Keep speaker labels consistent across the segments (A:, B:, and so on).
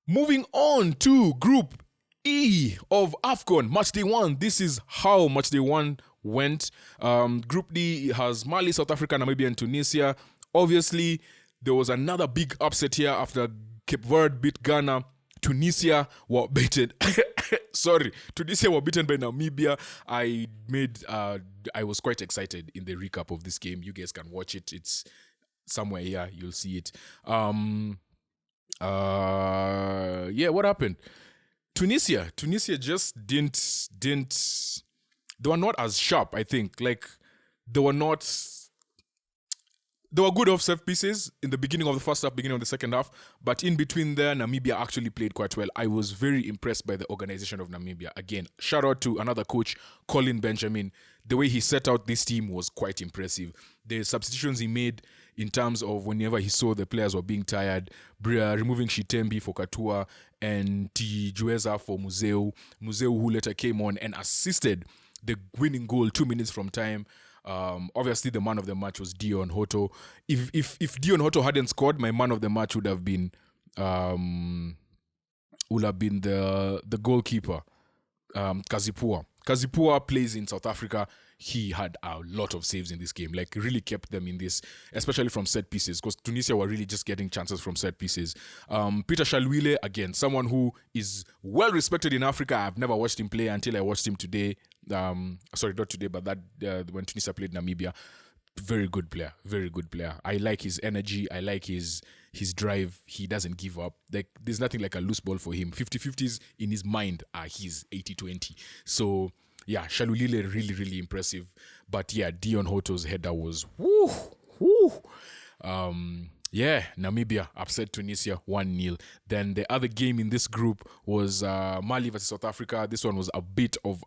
A: Moving on to Group E of AFCON, Matchday 1. This is how Matchday 1 went. Group D has Mali, South Africa, Namibia, and Tunisia. Obviously, there was another big upset here after Cape Verde beat Ghana. Tunisia were beaten. Tunisia were beaten by Namibia. I was quite excited in the recap of this game. You guys can watch it. It's somewhere here. You'll see it. What happened? Tunisia just didn't they were not as sharp, I think. Like they were good off set pieces in the beginning of the first half, beginning of the second half, but in between there, Namibia actually played quite well. I was very impressed by the organization of Namibia. Again, shout out to another coach, Colin Benjamin. The way he set out this team was quite impressive. The substitutions he made in terms of whenever he saw the players were being tired, removing Shitembi for Katua and Tijueza for Museu, who later came on and assisted the winning goal 2 minutes from time. Obviously, the man of the match was Dion Hoto. If Dion Hoto hadn't scored, my man of the match would have been the goalkeeper, Kazipua. Kazipua plays in South Africa. He had a lot of saves in this game, like really kept them in this, especially from set pieces, because Tunisia were really just getting chances from set pieces. Peter Shalwile, again, someone who is well respected in Africa. I've never watched him play until I watched him today. Sorry, not today, but when Tunisia played Namibia. Very good player. I like his energy. I like his drive. He doesn't give up. Like there's nothing like a loose ball for him. 50-50s in his mind are his 80-20. So yeah, Shalulile really, really impressive. But yeah, Dion Hoto's header was woo. Namibia upset Tunisia 1-0. Then the other game in this group was Mali versus South Africa. This one was a bit of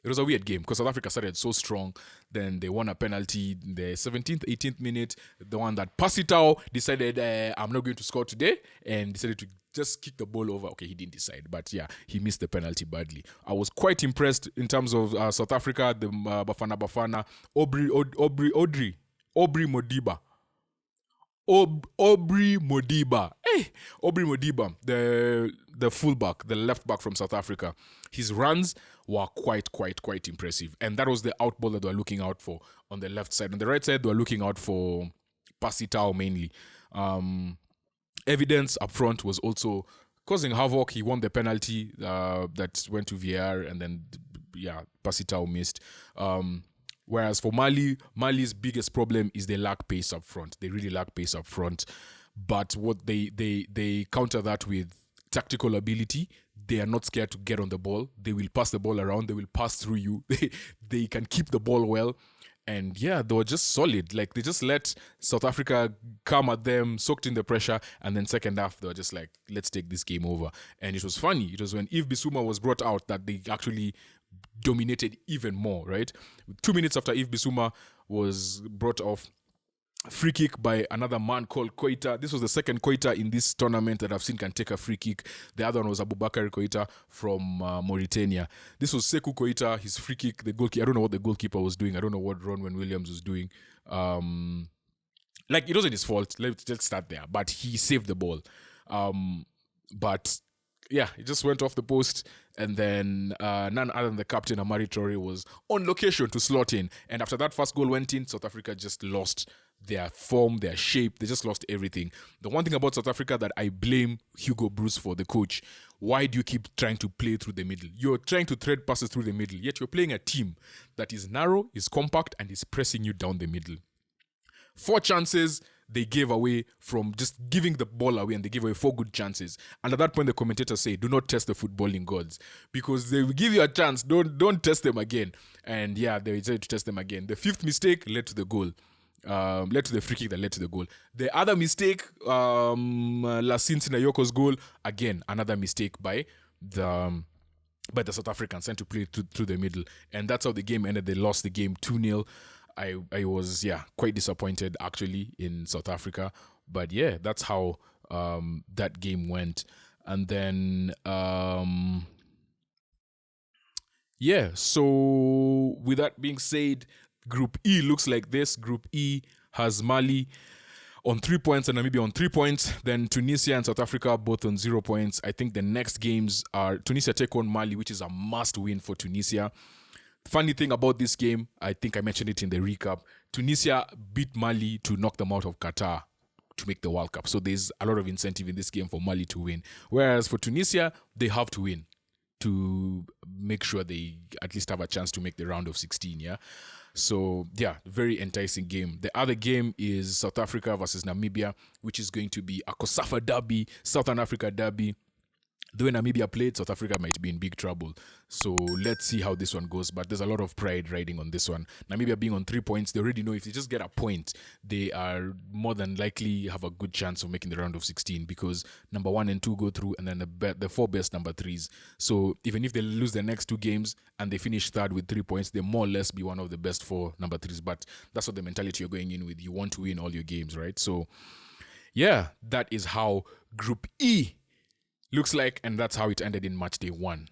A: it was a weird game because South Africa started so strong. Then they won a penalty in the 17th, 18th minute. The one that Pasitao decided, I'm not going to score today, and decided to just kick the ball over. Okay, he didn't decide, but yeah, he missed the penalty badly. I was quite impressed in terms of South Africa, the Bafana, Aubrey Modiba. Aubrey Modiba. Aubrey Modiba, the fullback, the left back from South Africa. His runs were quite impressive. And that was the out ball that they were looking out for on the left side. On the right side, they were looking out for Pasitao mainly. Evidence up front was also causing havoc. He won the penalty that went to VAR, and then, Pasitao missed. Whereas for Mali's biggest problem is they lack pace up front. They really lack pace up front. But what they counter that with tactical ability. They are not scared to get on the ball. They will pass the ball around. They will pass through you. They can keep the ball well. And yeah, they were just solid. Like they just let South Africa come at them, soaked in the pressure. And then second half, they were just like, let's take this game over. And it was funny. It was when Yves Bissouma was brought out that they actually dominated even more, right? 2 minutes after Yves Bissouma was brought off, free kick by another man called Koita. This was the second Koita in this tournament that I've seen can take a free kick. The other one was Abubakar Koita from Mauritania. This was Sekou Koita, his free kick. The goalkeeper, I don't know what the goalkeeper was doing. I don't know what Ronwen Williams was doing. It wasn't his fault. Let's start there. But he saved the ball. But yeah, it just went off the post, and then none other than the captain, Amari Traore, was on location to slot in. And after that first goal went in, South Africa just lost their form, their shape. They just lost everything. The one thing about South Africa that I blame Hugo Bruce for, the coach, why do you keep trying to play through the middle? You're trying to thread passes through the middle, yet you're playing a team that is narrow, is compact, and is pressing you down the middle. 4 chances they gave away from just giving the ball away, and they gave away 4 good chances. And at that point, the commentators say, do not test the footballing gods, because they will give you a chance. Don't test them again. And yeah, they decided to test them again. The 5th mistake led to the goal. Led to the free kick that led to the goal. The other mistake, Lassine Sinayoko's goal, again, another mistake by the South Africans, sent to play through the middle. And that's how the game ended. They lost the game 2-0. I was quite disappointed actually in South Africa, but yeah, that's how that game went. And then so with that being said, Group E looks like this. Group E has Mali, on 3 points and Namibia on 3 points. Then Tunisia and South Africa both on 0 points. I think the next games are Tunisia take on Mali, which is a must win for Tunisia. Funny thing about this game, I think I mentioned it in the recap, Tunisia beat Mali to knock them out of Qatar to make the World Cup. So there's a lot of incentive in this game for Mali to win. Whereas for Tunisia, they have to win to make sure they at least have a chance to make the round of 16, yeah? So, yeah, very enticing game. The other game is South Africa versus Namibia, which is going to be a Kosafa derby, Southern Africa derby. The way Namibia played, South Africa might be in big trouble. So let's see how this one goes. But there's a lot of pride riding on this one. Namibia being on 3 points, they already know if they just get a point, they are more than likely have a good chance of making the round of 16 because number 1 and 2 go through and then the 4 best number 3s. So even if they lose their next 2 games and they finish third with 3 points, they more or less be one of the best 4 number 3s. But that's what the mentality you're going in with. You want to win all your games, right? So yeah, that is how Group E looks like, and that's how it ended in match day 1.